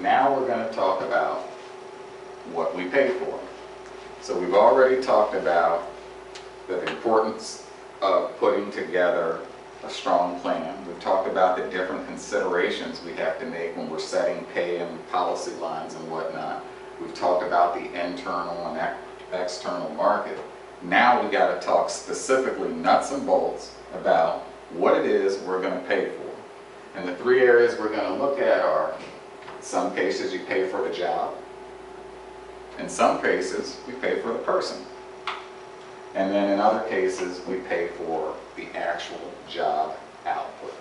Now we're going to talk about what we pay for. So we've already talked about the importance of putting together a strong plan. We've talked about the different considerations we have to make when we're setting pay and policy lines and whatnot. We've talked about the internal and external market. Now we got to talk specifically nuts and bolts about what it is we're going to pay for. And the three areas we're going to look at are, in some cases you pay for the job, in some cases we pay for the person, and then in other cases we pay for the actual job output.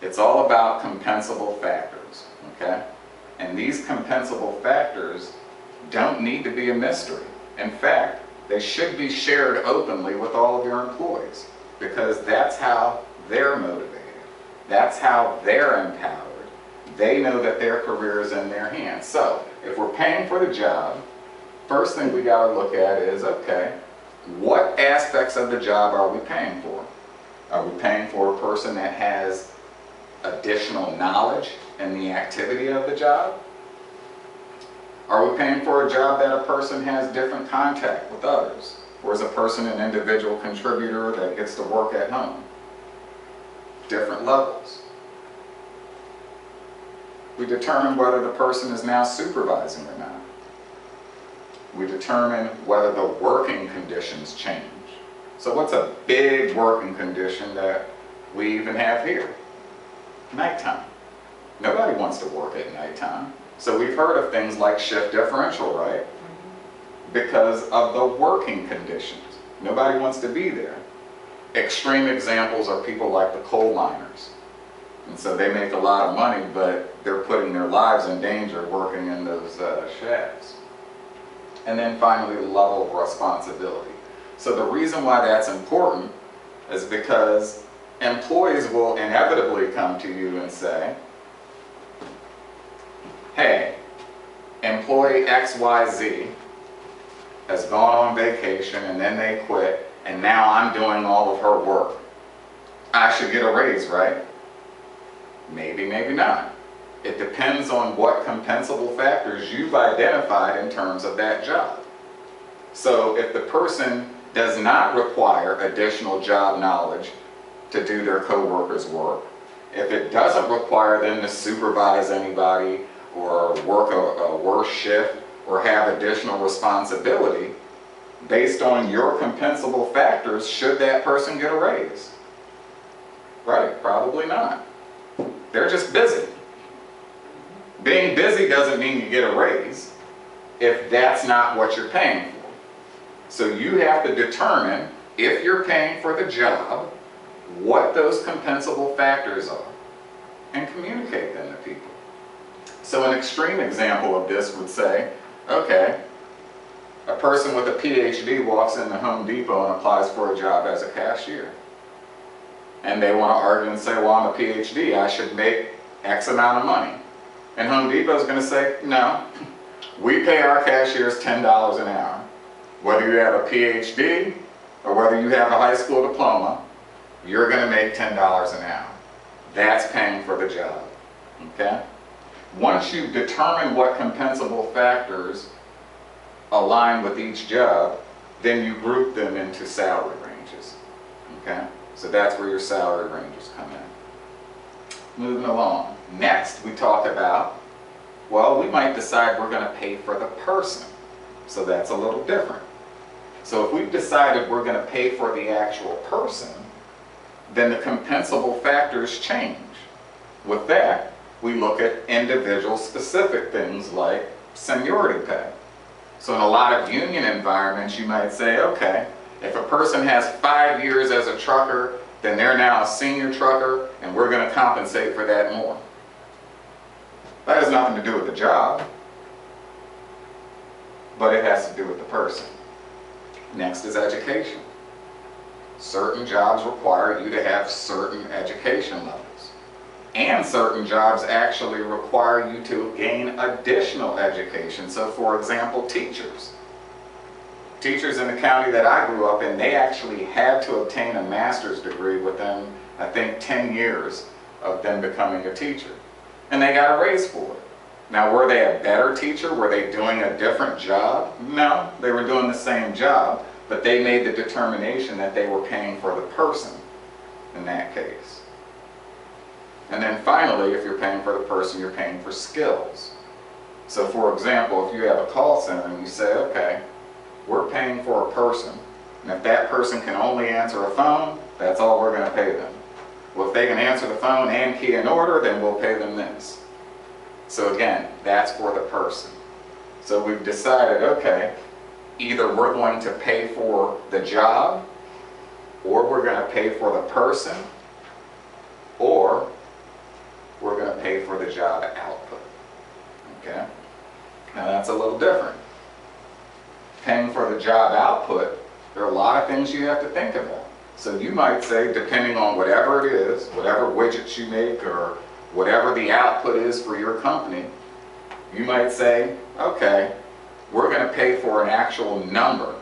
It's all about compensable factors, okay? And these compensable factors don't need to be a mystery. In fact, they should be shared openly with all of your employees, because that's how they're motivated. That's how they're empowered. They know that their career is in their hands. So, if we're paying for the job, first thing we got to look at is, okay, what aspects of the job are we paying for? Are we paying for a person that has additional knowledge in the activity of the job? Are we paying for a job that a person has different contact with others? Or is a person an individual contributor that gets to work at home? Different levels. We determine whether the person is now supervising or not. We determine whether the working conditions change. So what's a big working condition that we even have here? Nighttime. Nobody wants to work at nighttime. So we've heard of things like shift differential, right? Because of the working conditions. Nobody wants to be there. Extreme examples are people like the coal miners. And so they make a lot of money, but they're putting their lives in danger working in those shafts. And then finally, the level of responsibility. So the reason why that's important is because employees will inevitably come to you and say, hey, employee XYZ has gone on vacation and then they quit, and now I'm doing all of her work. I should get a raise, right? Maybe, maybe not. It depends on what compensable factors you've identified in terms of that job. So if the person does not require additional job knowledge to do their co-workers' work, if it doesn't require them to supervise anybody or work a worse shift or have additional responsibility, based on your compensable factors, should that person get a raise? Right, probably not. They're just busy. Being busy doesn't mean you get a raise if that's not what you're paying for. So you have to determine, if you're paying for the job, what those compensable factors are and communicate them to people. So an extreme example of this would say, okay, a person with a PhD walks into Home Depot and applies for a job as a cashier. And they want to argue and say, well, I'm a PhD, I should make X amount of money. And Home Depot is going to say, no, we pay our cashiers $10 an hour. Whether you have a PhD or whether you have a high school diploma, you're going to make $10 an hour. That's paying for the job, okay? Once you've determined what compensable factors align with each job, then you group them into salary ranges, okay? So that's where your salary ranges come in. Moving along. Next, we talk about, well, we might decide we're going to pay for the person. So that's a little different. So if we've decided we're going to pay for the actual person, then the compensable factors change. With that, we look at individual specific things like seniority pay. So in a lot of union environments, you might say, okay, if a person has 5 years as a trucker, then they're now a senior trucker, and we're going to compensate for that more. That has nothing to do with the job, but it has to do with the person. Next is education. Certain jobs require you to have certain education levels. And certain jobs actually require you to gain additional education. So for example, teachers. Teachers in the county that I grew up in, they actually had to obtain a master's degree within, I think, 10 years of them becoming a teacher. And they got a raise for it. Now, were they a better teacher? Were they doing a different job? No, they were doing the same job, but they made the determination that they were paying for the person in that case. And then finally, if you're paying for the person, you're paying for skills. So for example, if you have a call center and you say, okay, we're paying for a person, and if that person can only answer a phone, that's all we're going to pay them. Well, if they can answer the phone and key an order, then we'll pay them this. So again, that's for the person. So we've decided, okay, either we're going to pay for the job, or we're going to pay for the person, or we're going to pay for the job output. Okay? Now that's a little different. Paying for the job output, there are a lot of things you have to think about. So you might say, depending on whatever it is, whatever widgets you make or whatever the output is for your company, you might say, okay, we're going to pay for an actual number,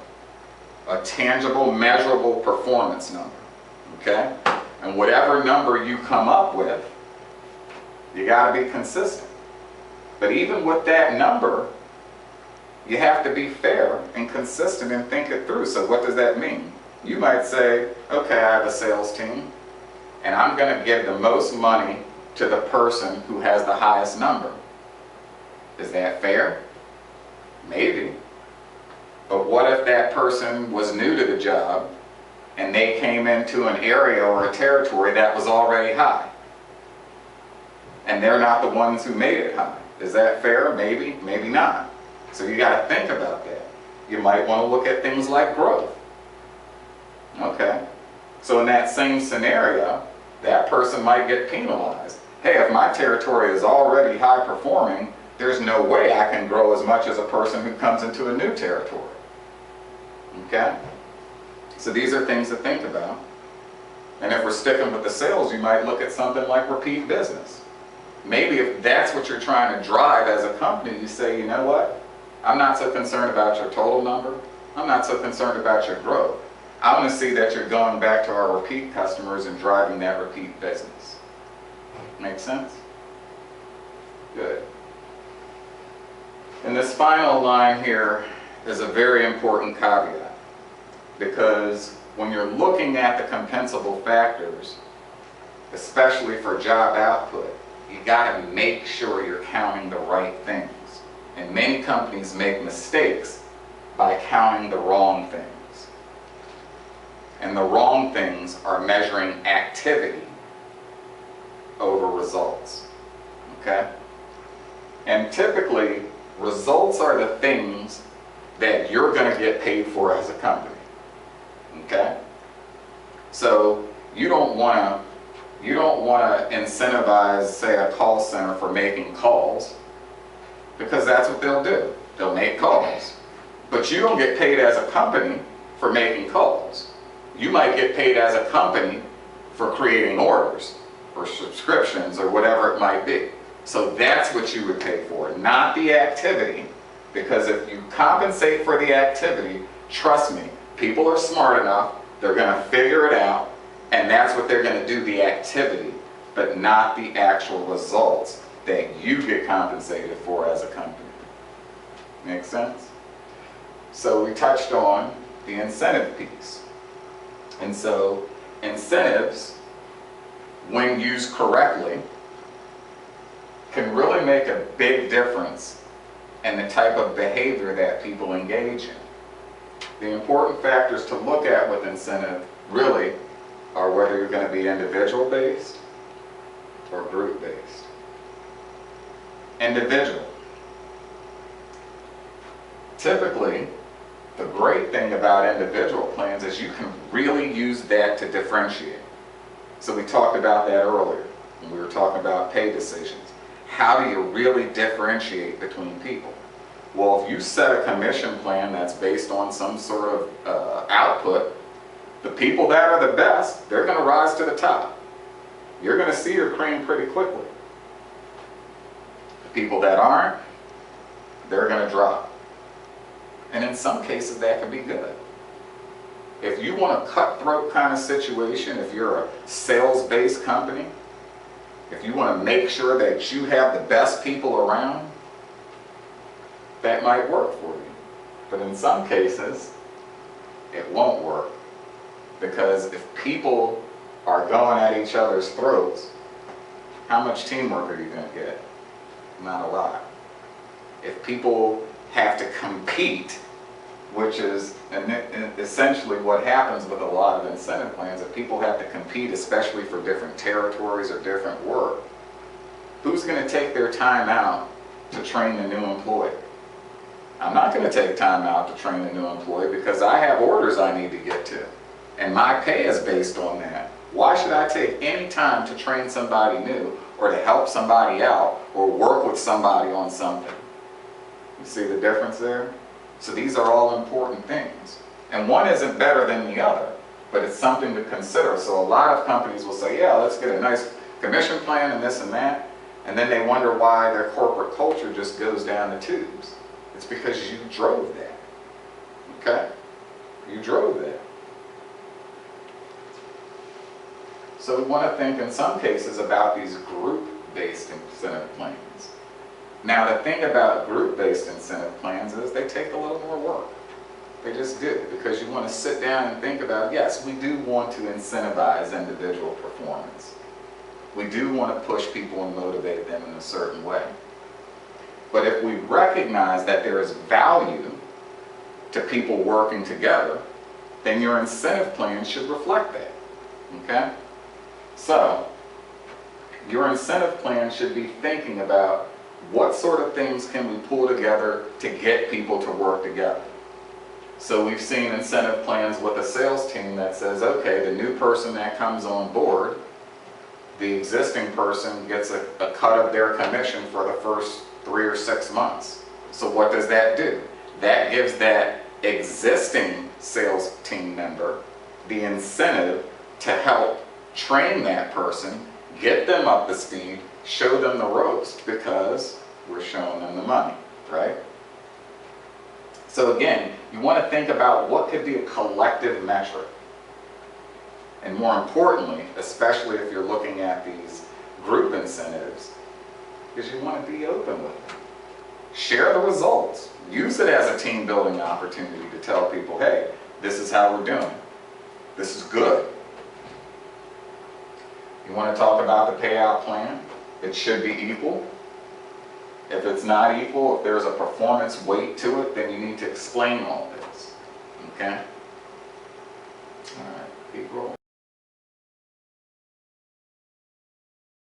a tangible, measurable performance number. Okay? And whatever number you come up with, you got to be consistent. But even with that number, you have to be fair and consistent and think it through. So what does that mean? You might say, okay, I have a sales team, and I'm going to give the most money to the person who has the highest number. Is that fair? Maybe. But what if that person was new to the job and they came into an area or a territory that was already high? And they're not the ones who made it high. Is that fair? Maybe, maybe not. So you got to think about that. You might want to look at things like growth. Okay. So in that same scenario, that person might get penalized. Hey, if my territory is already high performing, there's no way I can grow as much as a person who comes into a new territory. Okay? So these are things to think about. And if we're sticking with the sales, you might look at something like repeat business. Maybe if that's what you're trying to drive as a company, you say, you know what? I'm not so concerned about your total number. I'm not so concerned about your growth. I want to see that you're going back to our repeat customers and driving that repeat business. Make sense? Good. And this final line here is a very important caveat, because when you're looking at the compensable factors, especially for job output, you got to make sure you're counting the right things. And many companies make mistakes by counting the wrong things. And the wrong things are measuring activity over results. Okay? And typically, results are the things that you're going to get paid for as a company. Okay? So you don't want to incentivize, say, a call center for making calls, because that's what they'll do. They'll make calls. But you don't get paid as a company for making calls. You might get paid as a company for creating orders or subscriptions or whatever it might be. So that's what you would pay for, not the activity. Because if you compensate for the activity, trust me, people are smart enough, they're going to figure it out, and that's what they're going to do, the activity, but not the actual results that you get compensated for as a company. Make sense? So we touched on the incentive piece. And so incentives, when used correctly, can really make a big difference in the type of behavior that people engage in. The important factors to look at with incentive really are whether you're going to be individual-based or group-based. Individual. Typically, the great thing about individual plans is you can really use that to differentiate. So we talked about that earlier when we were talking about pay decisions. How do you really differentiate between people? Well, if you set a commission plan that's based on some sort of output, the people that are the best, they're going to rise to the top. You're going to see your cream pretty quickly. The people that aren't, they're going to drop. And in some cases, that can be good. If you want a cutthroat kind of situation, if you're a sales-based company, if you want to make sure that you have the best people around, that might work for you. But in some cases, it won't work. Because if people are going at each other's throats, how much teamwork are you going to get? Not a lot. If people have to compete, which is essentially what happens with a lot of incentive plans, if people have to compete, especially for different territories or different work, who's going to take their time out to train the new employee? I'm not going to take time out to train the new employee because I have orders I need to get to, and my pay is based on that. Why should I take any time to train somebody new or to help somebody out or work with somebody on something? You see the difference there? So these are all important things. And one isn't better than the other, but it's something to consider. So a lot of companies will say, yeah, let's get a nice commission plan and this and that, and then they wonder why their corporate culture just goes down the tubes. It's because you drove that, okay? You drove that. So we want to think in some cases about these group-based incentive plans. Now the thing about group-based incentive plans is they take a little more work. They just do, because you want to sit down and think about, yes, we do want to incentivize individual performance. We do want to push people and motivate them in a certain way. But if we recognize that there is value to people working together, then your incentive plan should reflect that, okay? So, your incentive plan should be thinking about what sort of things can we pull together to get people to work together. So we've seen incentive plans with a sales team that says, okay, the new person that comes on board, the existing person gets a cut of their commission for the first 3 or 6 months. So what does that do? That gives that existing sales team member the incentive to help train that person, get them up to speed, show them the ropes, because we're showing them the money, right? So again, you want to think about what could be a collective metric. And more importantly, especially if you're looking at these group incentives, is you want to be open with them. Share the results. Use it as a team building opportunity to tell people, hey, this is how we're doing. This is good. You want to talk about the payout plan? It should be equal. If it's not equal, if there's a performance weight to it, then you need to explain all this. Okay? All right, keep rolling.